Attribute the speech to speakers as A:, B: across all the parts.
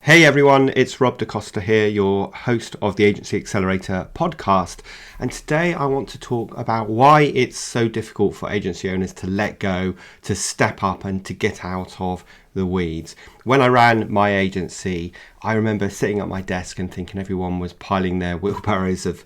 A: Hey everyone, it's Rob DaCosta here, your host of the Agency Accelerator podcast. And today I want to talk about why it's so difficult for agency owners to let go, to step up and to get out of the weeds. When I ran my agency, I remember sitting at my desk and thinking everyone was piling their wheelbarrows of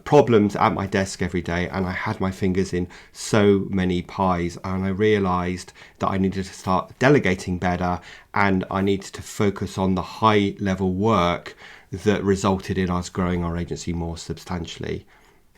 A: problems at my desk every day, and I had my fingers in so many pies, and I realised that I needed to start delegating better and I needed to focus on the high level work that resulted in us growing our agency more substantially.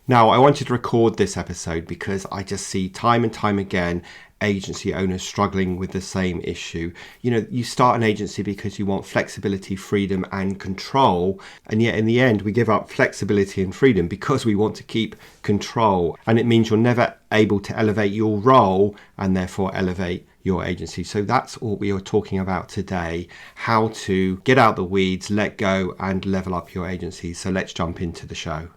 A: Now, I wanted to record this episode because I just see time and time again agency owners struggling with the same issue. You know, you start an agency because you want flexibility, freedom and control, and yet in the end we give up flexibility and freedom because we want to keep control, and it means you're never able to elevate your role and therefore elevate your agency. So that's what we are talking about today, how to get out the weeds, let go and level up your agency. So let's jump into the show.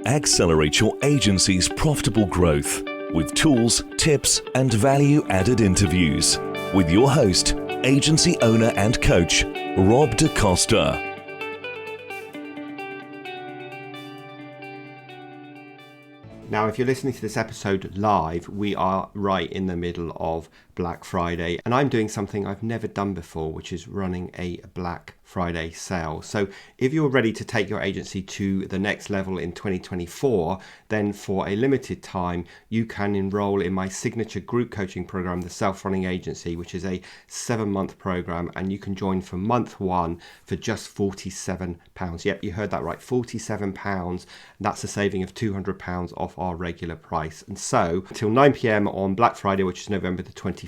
B: Accelerate your agency's profitable growth with tools, tips, and value-added interviews with your host, agency owner and coach, Rob DaCosta.
A: Now, if you're listening to this episode live, we are right in the middle of Black Friday, and I'm doing something I've never done before, which is running a Black Friday sale. So if you're ready to take your agency to the next level in 2024, then for a limited time, you can enroll in my signature group coaching program, the Self-Running Agency, which is a 7-month program, and you can join for month one for just £47. Yep, you heard that right, £47. That's a saving of £200 off our regular price. And so until 9 p.m. on Black Friday, which is November the 24th,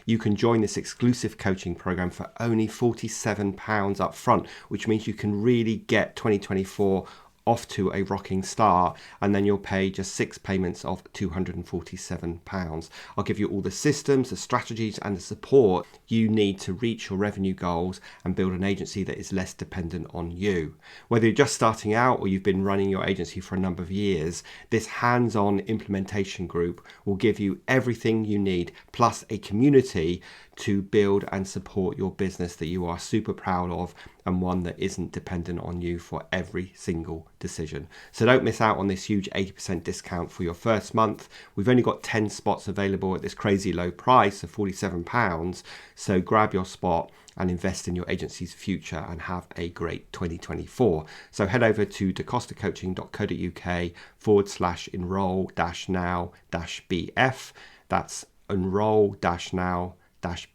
A: you can join this exclusive coaching program for only £47 up front, which means you can really get 2024 off to a rocking start, and then you'll pay just 6 payments of £247. I'll give you all the systems, the strategies and the support you need to reach your revenue goals and build an agency that is less dependent on you. Whether you're just starting out or you've been running your agency for a number of years, this hands-on implementation group will give you everything you need, plus a community to build and support your business that you are super proud of, and one that isn't dependent on you for every single decision. So don't miss out on this huge 80% discount for your first month. We've only got 10 spots available at this crazy low price of £47. So grab your spot and invest in your agency's future and have a great 2024. So head over to dacostacoaching.co.uk/enroll-now-BF. That's enroll-now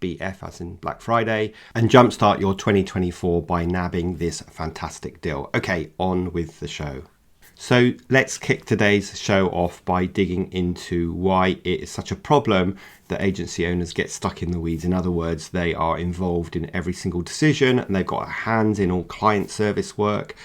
A: BF as in Black Friday, and jumpstart your 2024 by nabbing this fantastic deal. Okay, on with the show. So let's kick today's show off by digging into why it is such a problem that agency owners get stuck in the weeds. In other words, they are involved in every single decision and they've got their hands in all client service work.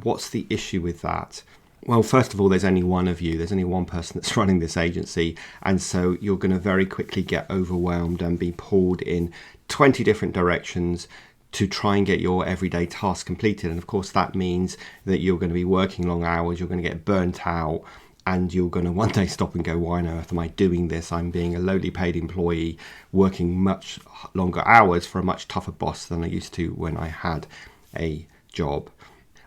A: What's the issue with that? Well, first of all, there's only one of you. There's only one person that's running this agency. And so you're going to very quickly get overwhelmed and be pulled in 20 different directions to try and get your everyday tasks completed. And of course, that means that you're going to be working long hours. You're going to get burnt out. And you're going to one day stop and go, why on earth am I doing this? I'm being a lowly paid employee, working much longer hours for a much tougher boss than I used to when I had a job.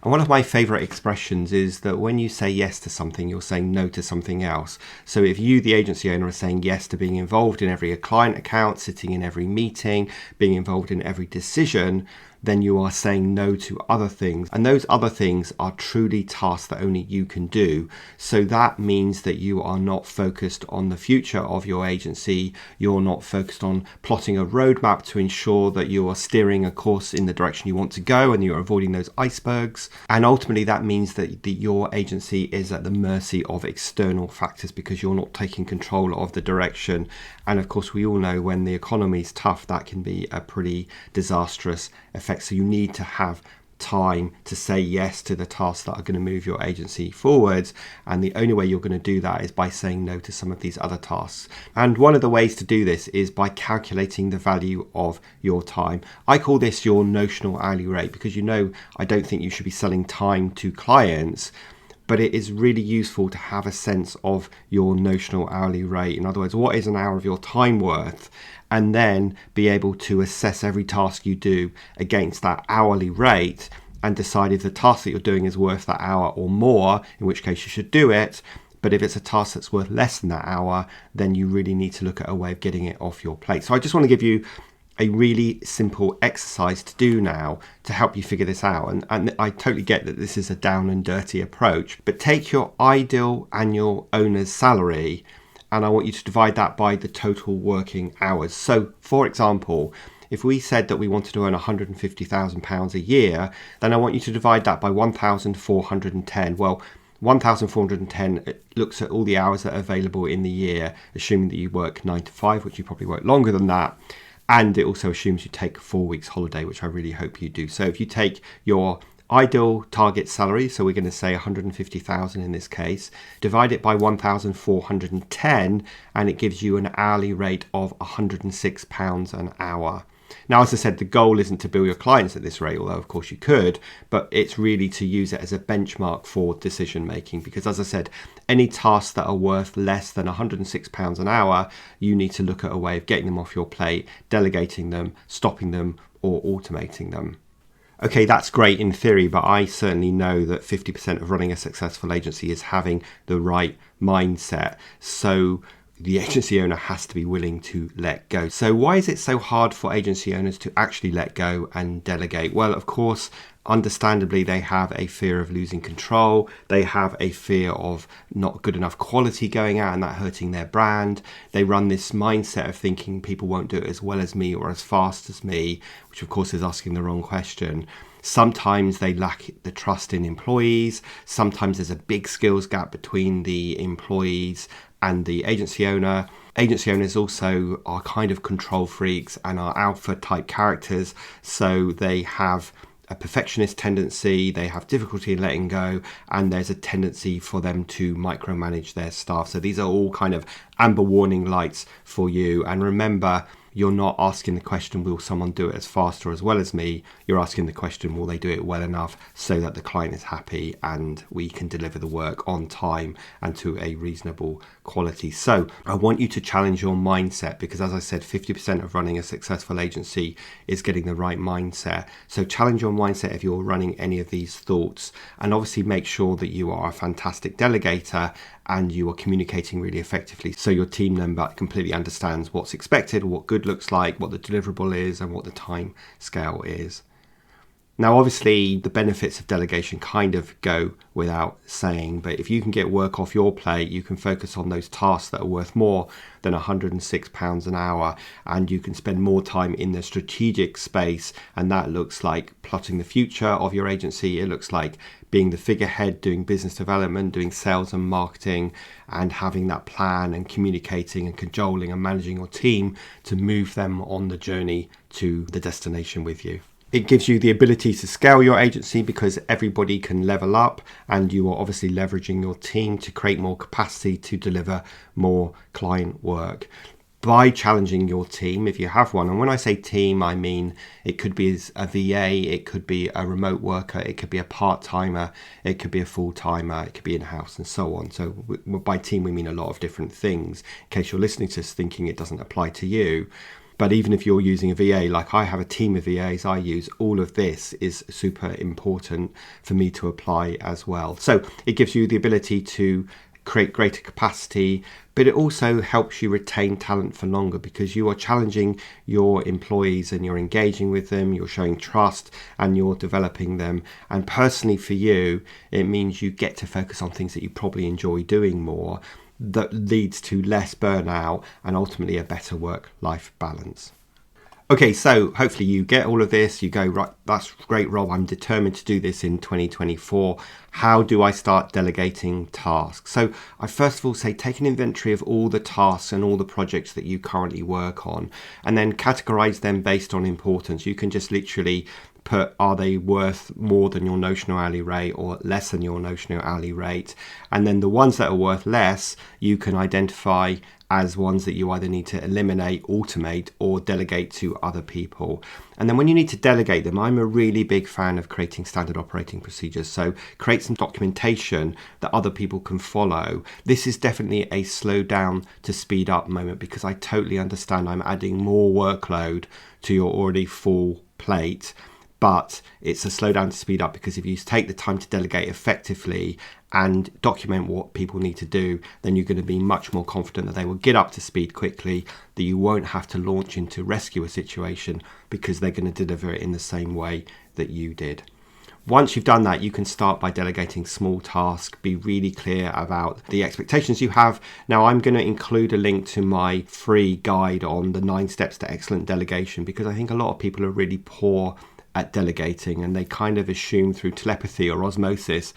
A: And one of my favourite expressions is that when you say yes to something, you're saying no to something else. So if you, the agency owner, are saying yes to being involved in every client account, sitting in every meeting, being involved in every decision, then you are saying no to other things. And those other things are truly tasks that only you can do. So that means that you are not focused on the future of your agency. You're not focused on plotting a roadmap to ensure that you are steering a course in the direction you want to go and you're avoiding those icebergs. And ultimately that means that your agency is at the mercy of external factors because you're not taking control of the direction. And of course, we all know when the economy is tough, that can be a pretty disastrous effect. So you need to have time to say yes to the tasks that are going to move your agency forwards. And the only way you're going to do that is by saying no to some of these other tasks. And one of the ways to do this is by calculating the value of your time. I call this your notional hourly rate because, I don't think you should be selling time to clients, but it is really useful to have a sense of your notional hourly rate. In other words, what is an hour of your time worth? and then be able to assess every task you do against that hourly rate and decide if the task that you're doing is worth that hour or more, in which case you should do it. But if it's a task that's worth less than that hour, then you really need to look at a way of getting it off your plate. So I just want to give you a really simple exercise to do now to help you figure this out. And I totally get that this is a down and dirty approach, but take your ideal annual owner's salary and I want you to divide that by the total working hours. So for example, if we said that we wanted to earn £150,000 a year, then I want you to divide that by 1,410. Well, 1,410 looks at all the hours that are available in the year, assuming that you work 9 to 5, which you probably work longer than that. And it also assumes you take 4 weeks holiday, which I really hope you do. So if you take your ideal target salary, so we're going to say 150,000 in this case, divide it by 1,410, and it gives you an hourly rate of £106 an hour. Now, as I said, the goal isn't to bill your clients at this rate, although of course you could, but it's really to use it as a benchmark for decision making. Because as I said, any tasks that are worth less than £106 an hour, you need to look at a way of getting them off your plate, delegating them, stopping them, or automating them. Okay, that's great in theory, but I certainly know that 50% of running a successful agency is having the right mindset. So the agency owner has to be willing to let go. So why is it so hard for agency owners to actually let go and delegate? Well, of course, understandably, they have a fear of losing control. They have a fear of not good enough quality going out and that hurting their brand. They run this mindset of thinking people won't do it as well as me or as fast as me, which of course is asking the wrong question. Sometimes they lack the trust in employees. Sometimes there's a big skills gap between the employees and the agency owner. Agency owners also are kind of control freaks and are alpha type characters. So they have a perfectionist tendency, they have difficulty in letting go, and there's a tendency for them to micromanage their staff. So these are all kind of amber warning lights for you. And remember, you're not asking the question, will someone do it as fast or as well as me? You're asking the question, will they do it well enough so that the client is happy and we can deliver the work on time and to a reasonable quality? So I want you to challenge your mindset because, as I said, 50% of running a successful agency is getting the right mindset. So challenge your mindset if you're running any of these thoughts, and obviously make sure that you are a fantastic delegator and you are communicating really effectively so your team member completely understands what's expected, what good looks like, what the deliverable is, and what the time scale is. Now, obviously, the benefits of delegation kind of go without saying, but if you can get work off your plate, you can focus on those tasks that are worth more than £106 an hour, and you can spend more time in the strategic space, and that looks like plotting the future of your agency. It looks like being the figurehead, doing business development, doing sales and marketing, and having that plan and communicating and cajoling and managing your team to move them on the journey to the destination with you. It gives you the ability to scale your agency because everybody can level up, and you are obviously leveraging your team to create more capacity to deliver more client work. By challenging your team, if you have one, and when I say team, I mean it could be a VA, it could be a remote worker, it could be a part-timer, it could be a full-timer, it could be in-house and so on. So by team, we mean a lot of different things, in case you're listening to this thinking it doesn't apply to you. But even if you're using a VA, like I have a team of VAs I use, all of this is super important for me to apply as well. So it gives you the ability to create greater capacity, but it also helps you retain talent for longer because you are challenging your employees and you're engaging with them, you're showing trust and you're developing them. And personally for you, it means you get to focus on things that you probably enjoy doing more. That leads to less burnout and ultimately a better work-life balance. Okay, so hopefully you get all of this. You go, right, that's great, Rob. I'm determined to do this in 2024. How do I start delegating tasks? So I first of all say take an inventory of all the tasks and all the projects that you currently work on, and then categorize them based on importance. You can just literally put, are they worth more than your notional hourly rate or less than your notional hourly rate? And then the ones that are worth less, you can identify as ones that you either need to eliminate, automate, or delegate to other people. And then when you need to delegate them, I'm a really big fan of creating standard operating procedures. So create some documentation that other people can follow. This is definitely a slow down to speed up moment, because I totally understand I'm adding more workload to your already full plate. But it's a slow down to speed up, because if you take the time to delegate effectively and document what people need to do, then you're going to be much more confident that they will get up to speed quickly, that you won't have to launch into rescue a situation because they're going to deliver it in the same way that you did. Once you've done that, you can start by delegating small tasks. Be really clear about the expectations you have. Now, I'm going to include a link to my free guide on the 9 steps to excellent delegation, because I think a lot of people are really poor at delegating, and they kind of assume through telepathy or osmosis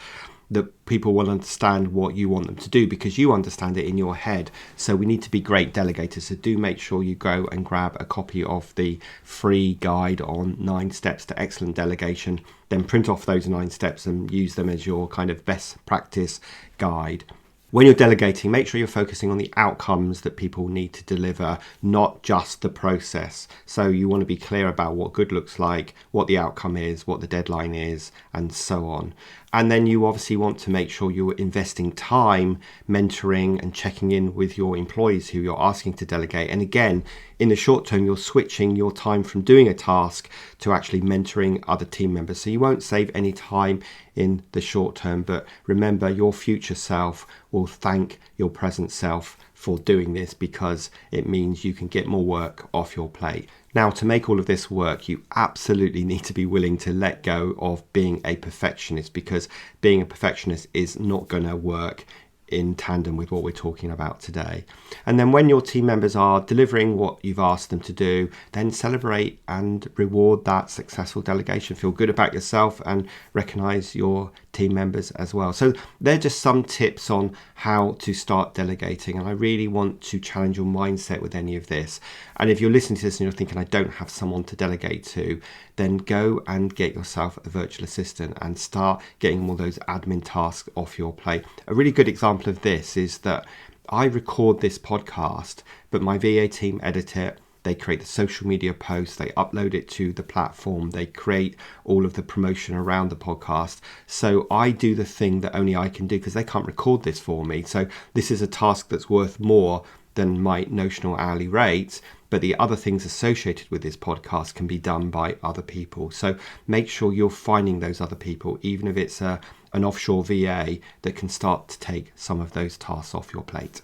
A: that people will understand what you want them to do because you understand it in your head. So we need to be great delegators. So do make sure you go and grab a copy of the free guide on 9 steps to excellent delegation, then print off those 9 steps and use them as your kind of best practice guide. When you're delegating, make sure you're focusing on the outcomes that people need to deliver, not just the process. So you want to be clear about what good looks like, what the outcome is, what the deadline is, and so on. And then you obviously want to make sure you're investing time mentoring and checking in with your employees who you're asking to delegate. And again, in the short term, you're switching your time from doing a task to actually mentoring other team members. So you won't save any time in the short term, but remember, your future self will thank your present self for doing this, because it means you can get more work off your plate. Now, to make all of this work, you absolutely need to be willing to let go of being a perfectionist, because being a perfectionist is not going to work in tandem with what we're talking about today. And then when your team members are delivering what you've asked them to do, then celebrate and reward that successful delegation. Feel good about yourself and recognize your team members as well. So they're just some tips on how to start delegating, and I really want to challenge your mindset with any of this. And if you're listening to this and you're thinking, I don't have someone to delegate to, then go and get yourself a virtual assistant and start getting all those admin tasks off your plate. A really good example of this is that I record this podcast, but my VA team edit it. They create the social media posts, they upload it to the platform, they create all of the promotion around the podcast. So I do the thing that only I can do, because they can't record this for me. So this is a task that's worth more than my notional hourly rate, but the other things associated with this podcast can be done by other people. So make sure you're finding those other people, even if it's an offshore VA that can start to take some of those tasks off your plate.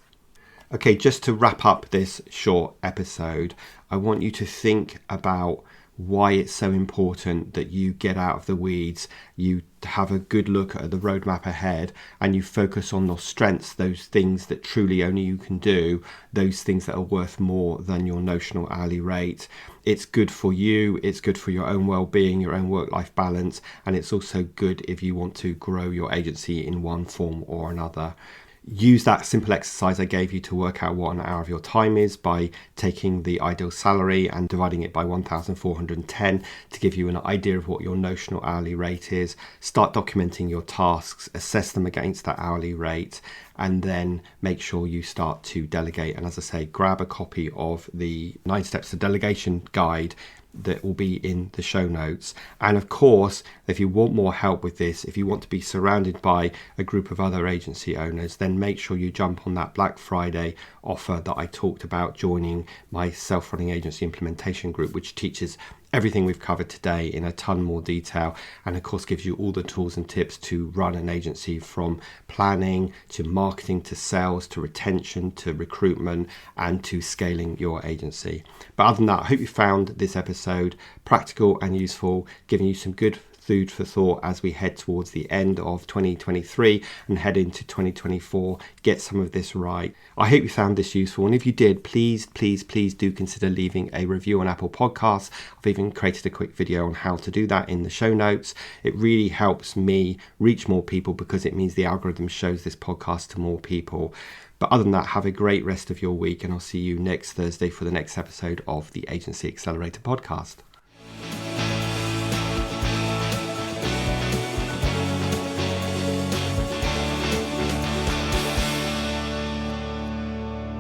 A: Okay, just to wrap up this short episode, I want you to think about why it's so important that you get out of the weeds, you have a good look at the roadmap ahead, and you focus on those strengths, those things that truly only you can do, those things that are worth more than your notional hourly rate. It's good for you, it's good for your own well-being, your own work-life balance, and it's also good if you want to grow your agency in one form or another. Use that simple exercise I gave you to work out what an hour of your time is by taking the ideal salary and dividing it by 1,410 to give you an idea of what your notional hourly rate is. Start documenting your tasks, assess them against that hourly rate, and then make sure you start to delegate. And as I say, grab a copy of the 9 Steps to Delegation guide that will be in the show notes. And of course, if you want more help with this, if you want to be surrounded by a group of other agency owners, then make sure you jump on that Black Friday offer that I talked about, joining my self-running agency implementation group, which teaches everything we've covered today in a ton more detail, and of course gives you all the tools and tips to run an agency, from planning to marketing to sales to retention to recruitment and to scaling your agency. But other than that, I hope you found this episode practical and useful, giving you some good food for thought as we head towards the end of 2023 and head into 2024. Get some of this right. I hope you found this useful, and if you did, please do consider leaving a review on Apple Podcasts. I've even created a quick video on how to do that in the show notes. It really helps me reach more people, because it means the algorithm shows this podcast to more people. But other than that, have a great rest of your week, and I'll see you next Thursday for the next episode of the Agency Accelerator podcast.